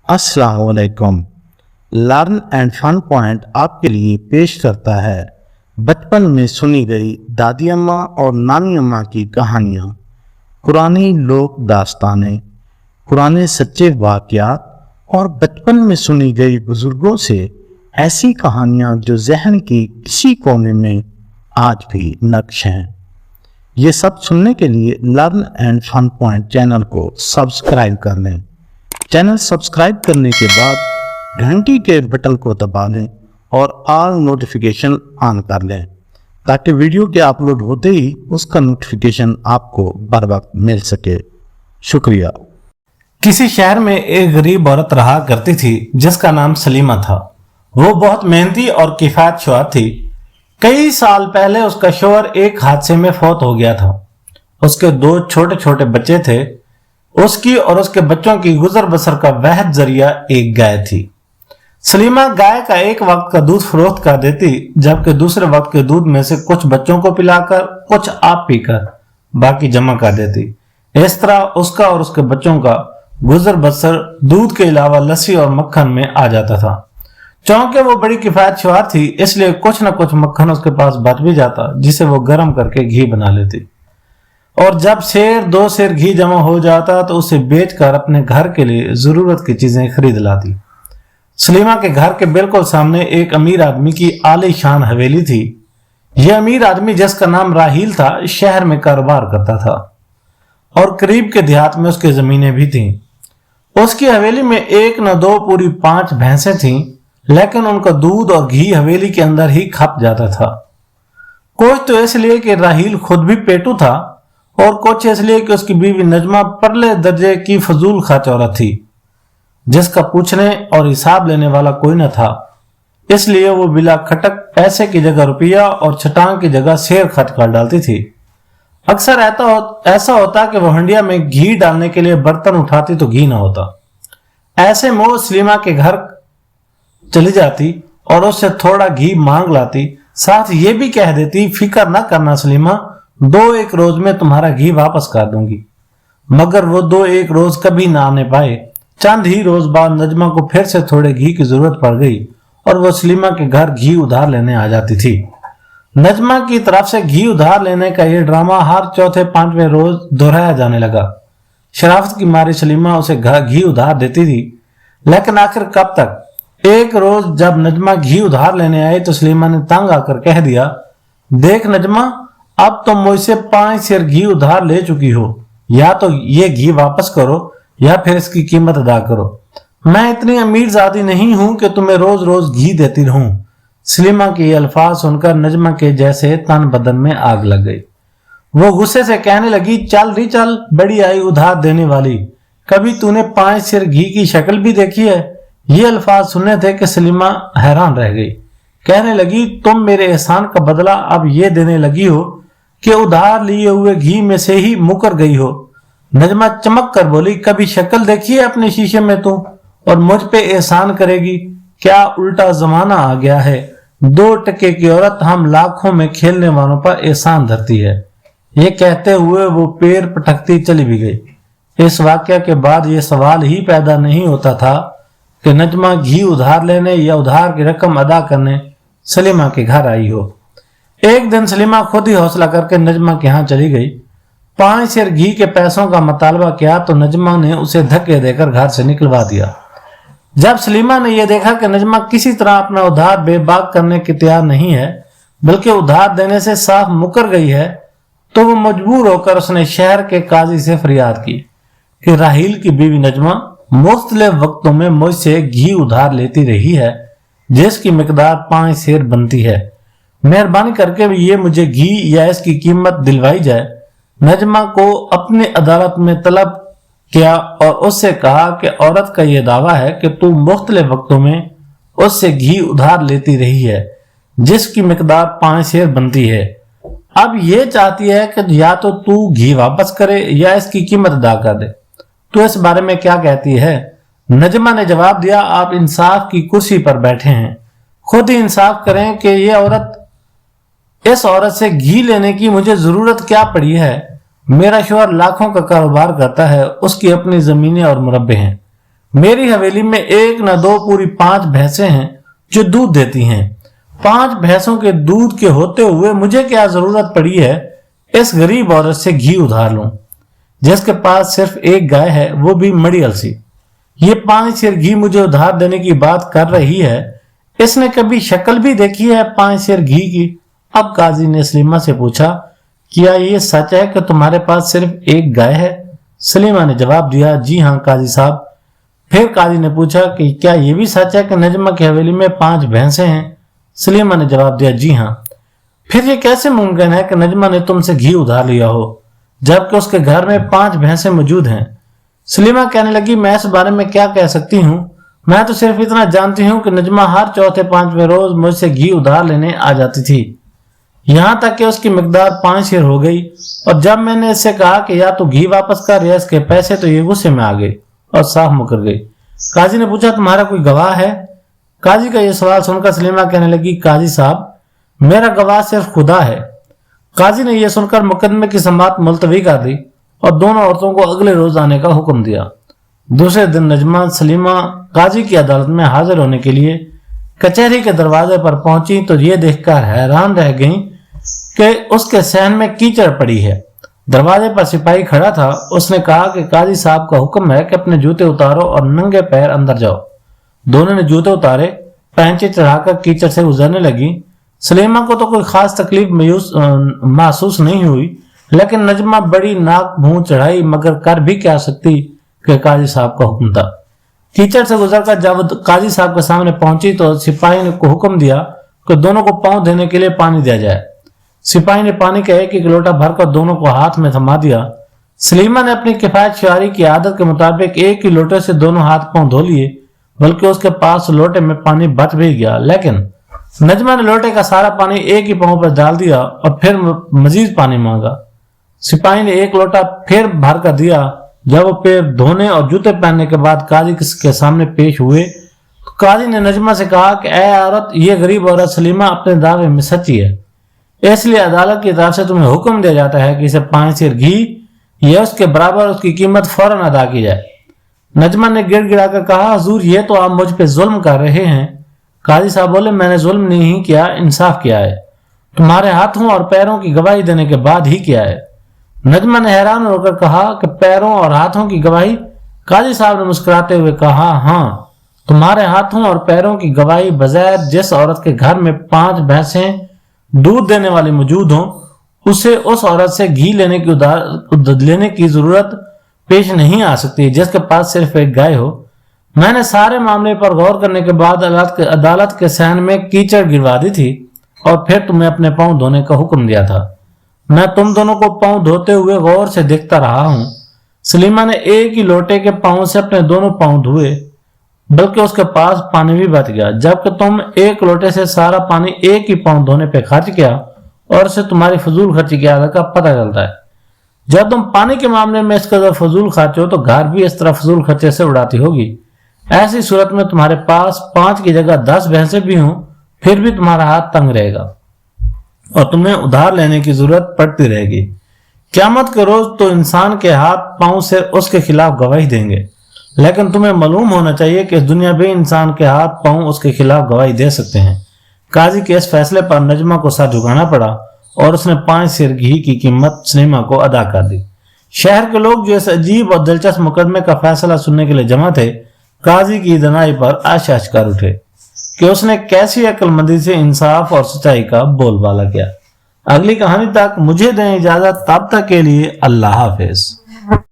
अस्सलाम वालेकुम। Learn and fun point आपके लिए पेश करता है बचपन में सुनी गई दादी अम्मा और नानी अम्मा की कहानियाँ, पुरानी लोक दास्तानें, पुराने सच्चे वाक़यात और बचपन में सुनी गई बुज़ुर्गों से ऐसी कहानियाँ जो जहन की किसी कोने में आज भी नक्श हैं। ये सब सुनने के लिए learn and fun point channel को सब्सक्राइब कर लें। चैनल सब्सक्राइब करने के बाद घंटी के बटन को दबा लें और ऑल नोटिफिकेशन ऑन कर लें ताकि वीडियो के अपलोड होते ही उसका नोटिफिकेशन आपको बर वक्त मिल सके। शुक्रिया। किसी शहर में एक गरीब औरत रहा करती थी जिसका नाम सलीमा था। वो बहुत मेहनती और किफायतशुआ थी। कई साल पहले उसका शौहर एक हादसे में फौत हो गया था। उसके दो छोटे छोटे बच्चे थे। उसकी और उसके बच्चों की गुजर बसर का वहद जरिया एक गाय थी। सलीमा गाय का एक वक्त का दूध फरोख्त कर देती, जबकि दूसरे वक्त के दूध में से कुछ बच्चों को पिलाकर कुछ आप पीकर बाकी जमा कर देती। इस तरह उसका और उसके बच्चों का गुजर बसर दूध के अलावा लस्सी और मक्खन में आ जाता था। चूंकि वो बड़ी किफायतशुआ थी, इसलिए कुछ न कुछ मक्खन उसके पास बच भी जाता, जिसे वो गर्म करके घी बना लेती। और जब दो सेर घी जमा हो जाता तो उसे बेचकर अपने घर के लिए जरूरत की चीजें खरीद लाती। सलीमा के घर के बिल्कुल सामने एक अमीर आदमी की आलीशान हवेली थी। यह अमीर आदमी, जिसका नाम राहील था, शहर में कारोबार करता था और करीब के देहात में उसकी जमीनें भी थीं। उसकी हवेली में एक न दो पूरी 5 भैंसें थीं, लेकिन उनका दूध और घी हवेली के अंदर ही खप जाता था। कुछ तो इसलिए कि राहील खुद भी पेटू था और कुछ इसलिए कि उसकी बीवी नजमा परले दर्जे की फजूल खर्च औरत थी, जिसका पूछने और हिसाब लेने वाला कोई न था। इसलिए वो बिला खटक पैसे की जगह रुपया और छटांग की जगह शेर खर्च कर डालती थी। अक्सर ऐसा होता कि वो हंडिया में घी डालने के लिए बर्तन उठाती तो घी न होता। ऐसे में वो सलीमा के घर चली जाती और उससे थोड़ा घी मांग लाती। साथ ये भी कह देती, फिक्र न करना सलीमा, 2-1 रोज में तुम्हारा घी वापस कर दूंगी। मगर वो 2-1 रोज कभी ना आने पाए। चंद ही रोज बाद नजमा को फिर से थोड़े घी की जरूरत पड़ गई और वो सलीमा के घर घी उधार लेने आ जाती थी। नजमा की तरफ से घी उधार लेने का ये ड्रामा हर चौथे-5वें रोज दोहराया जाने लगा। शराफत की मारी सलीमा उसे घी उधार देती थी, लेकिन आखिर कब तक। एक रोज जब नजमा घी उधार लेने आई तो सलीमा ने तंग आकर कह दिया, देख नजमा, अब तुम मुझसे 5 सेर घी उधार ले चुकी हो। या तो ये घी वापस करो या फिर इसकी कीमत अदा करो। मैं इतनी अमीर जादी नहीं हूं कि तुम्हें रोज रोज घी देती रहूं। सलीमा के ये अल्फाज सुनकर नजमा के जैसे तन बदन में आग लग गई। वो गुस्से से कहने लगी, चल री चल, बड़ी आई उधार देने वाली, कभी तूने 5 सेर घी की शक्ल भी देखी है। ये अल्फाज सुनने थे कि सलीमा हैरान रह गई। कहने लगी, तुम मेरे एहसान का बदला अब ये देने लगी हो कि उधार लिए हुए घी में से ही मुकर गई हो। नजमा चमक कर बोली, कभी शक्ल देखी है अपने शीशे में तू और मुझ पे एहसान करेगी? क्या उल्टा जमाना आ गया है? 2 टके की औरत हम लाखों में खेलने वालों पर एहसान धरती है। ये कहते हुए वो पैर पटकती चली भी गई। इस वाक्य के बाद ये सवाल ही पैदा नहीं होता था कि नजमा घी उधार लेने या उधार की रकम अदा करने सलीमा के घर आई हो। एक दिन सलीमा खुद ही हौसला करके नजमा के यहाँ चली गई। 5 सेर घी के पैसों का मुतालबा किया तो नजमा ने उसे धक्के देकर घर से निकलवा दिया। जब सलीमा ने यह देखा कि नजमा किसी तरह अपना उधार बेबाक करने की तैयार नहीं है, बल्कि उधार देने से साफ मुकर गई है, तो वो मजबूर होकर उसने शहर के काजी से फरियाद की कि राहील की बीवी नजमा मुख्तलिफ वक्तों में मुझसे घी उधार लेती रही है, जिसकी मिकदार 5 सेर बनती है। मेहरबानी करके ये मुझे घी या इसकी कीमत दिलवाई जाए। नजमा को अपनी अदालत में तलब किया और उससे कहा कि औरत का यह दावा है कि तू मुख्तलिफ वक्तों में उससे घी उधार लेती रही है, जिसकी मिकदार 5 सेर बनती है। अब ये चाहती है कि या तो तू घी वापस करे या इसकी कीमत अदा कर दे। तू इस बारे में क्या कहती है? नजमा ने जवाब दिया, आप इंसाफ की कुर्सी पर बैठे हैं, खुद ही इंसाफ करें कि इस औरत से घी लेने की मुझे जरूरत क्या पड़ी है। मेरा शौहर लाखों का कारोबार करता है, उसकी अपनी जमीनें और मुरब्बे हैं। मेरी हवेली में एक न दो पूरी 5 भैंसें हैं जो दूध देती हैं। 5 भैंसों के दूध के होते हुए मुझे क्या जरूरत पड़ी है इस गरीब औरत से घी उधार लूं, जिसके पास सिर्फ एक गाय है, वो भी मड़ी अलसी। ये 5 सेर घी मुझे उधार देने की बात कर रही है। इसने कभी शक्ल भी देखी है 5 सेर घी की? अब काजी ने सलीमा से पूछा, क्या ये सच है कि तुम्हारे पास सिर्फ एक गाय है? सलीमा ने जवाब दिया, जी हाँ काजी साहब। फिर काजी ने पूछा कि क्या ये भी सच है कि नजमा की हवेली में 5 भैंसें हैं? सलीमा ने जवाब दिया, जी हाँ। फिर ये कैसे मुमकिन है कि नजमा ने तुमसे घी उधार लिया हो जबकि उसके घर में 5 भैंसें मौजूद हैं? सलीमा कहने लगी, मैं इस बारे में क्या कह सकती हूँ, मैं तो सिर्फ इतना जानती हूँ कि नजमा हर चौथे 5वें रोज मुझसे घी उधार लेने आ जाती थी, यहाँ तक कि उसकी मिकदार 5 सेर हो गई। और जब मैंने इससे कहा कि या तो घी वापस कर या इसके पैसे, तो ये गुस्से में आ गई और साफ मुकर गई। काजी ने पूछा, तुम्हारा कोई गवाह है? काजी का यह सवाल सुनकर सलीमा कहने लगी, काजी साहब मेरा गवाह सिर्फ खुदा है। काजी ने यह सुनकर मुकदमे की समाअत मुलतवी कर दी और दोनों औरतों को अगले रोज आने का हुक्म दिया। दूसरे दिन नजमा सलीमा काजी की अदालत में हाजिर होने के लिए कचहरी के दरवाजे पर पहुंची तो ये देखकर हैरान रह गईं कि उसके सहन में कीचड़ पड़ी है। दरवाजे पर सिपाही खड़ा था। उसने कहा कि काजी साहब का हुक्म है कि अपने जूते उतारो और नंगे पैर अंदर जाओ। दोनों ने जूते उतारे, पैंचे चढ़ाकर कीचड़ से गुजरने लगी। सलीमा को तो कोई खास तकलीफ महसूस नहीं हुई, लेकिन नजमा बड़ी नाक मुंह चढ़ाई मगर कर भी क्या सकती कि काजी साहब का हुक्म था। कीचड़ से गुजरकर जब काजी साहब के सामने पहुंची तो सिपाही ने को हुक्म दिया कि दोनों को पांव धोने के लिए पानी दिया जाए। सिपाही ने पानी का एक लोटा भरकर दोनों को हाथ में थमा दिया। सलीमा ने अपनी किफायत शुआरी की आदत के मुताबिक एक ही लोटे से दोनों हाथ पांव धो लिए, बल्कि उसके पास लोटे में पानी बच भी गया। लेकिन नजमा ने लोटे का सारा पानी एक ही पांव पर डाल दिया और फिर मजीद पानी मांगा। सिपाही ने एक लोटा फिर भर कर दिया। जब वो पैर धोने और जूते पहनने के बाद काजी के सामने पेश हुए तो काजी ने नजमा से कहा कि ऐ औरत, ये गरीब औरत सलीमा अपने दावे में सच्ची है, इसलिए अदालत की तरफ से तुम्हें हुक्म दिया जाता है कि इसे 5 सेर घी या उसके बराबर उसकी कीमत फौरन अदा की जाए। नजमा ने गिड़गिड़ाकर कहा, हुजूर ये तो आप मुझ पे जुल्म कर रहे हैं। काजी साहब बोले, मैंने जुल्म नहीं किया, इंसाफ किया है। तुम्हारे हाथों और पैरों की गवाही देने के बाद ही किया है। नजमा ने हैरान होकर कहा कि पैरों और हाथों की गवाही? काजी साहब ने मुस्कुराते हुए कहा, हाँ, तुम्हारे हाथों और पैरों की गवाही बगैर जिस औरत के घर में 5 भैंसें दूध देने वाली मौजूद हो उसे उस औरत से घी लेने की जरूरत पेश नहीं आ सकती जिसके पास सिर्फ एक गाय हो। मैंने सारे मामले पर गौर करने के बाद अदालत के सहन में कीचड़ गिरवा दी थी और फिर तुम्हें अपने पांव धोने का हुक्म दिया था। मैं तुम दोनों को पांव धोते हुए गौर से देखता रहा हूं। सलीमा ने एक ही लोटे के पांव से अपने दोनों पांव धोए, बल्कि उसके पास पानी भी बच गया, जबकि तुम एक लोटे से सारा पानी एक ही पांव धोने पे खर्च किया और इससे तुम्हारी फजूल खर्ची की आदत का पता चलता है। जब तुम पानी के मामले में इस कदर फजूल खर्च हो तो घर भी इस तरह फजूल खर्चे से उड़ाती होगी। ऐसी सूरत में तुम्हारे पास 5 की जगह 10 भैंसें भी हों फिर भी तुम्हारा हाथ तंग रहेगा और तुम्हें उधार लेने की जरूरत पड़ती रहेगी। क़यामत के रोज तो इंसान के हाथ पांव से उसके खिलाफ गवाही देंगे, लेकिन तुम्हें मालूम होना चाहिए कि इस दुनिया में इंसान के हाथ पांव उसके खिलाफ गवाही दे सकते हैं। काजी के इस फैसले पर नजमा को सर झुकाना पड़ा और उसने 5 सेर घी की कीमत सलीमा को अदा कर दी। शहर के लोग जो इस अजीब और दिलचस्प मुकदमे का फैसला सुनने के लिए जमा थे, काजी की दनाई पर आशाश कर उठे कि उसने कैसी अक्लमंदी से इंसाफ और सच्चाई का बोलबाला किया। अगली कहानी तक मुझे दें इजाजत, तब तक के लिए अल्लाह हाफिज।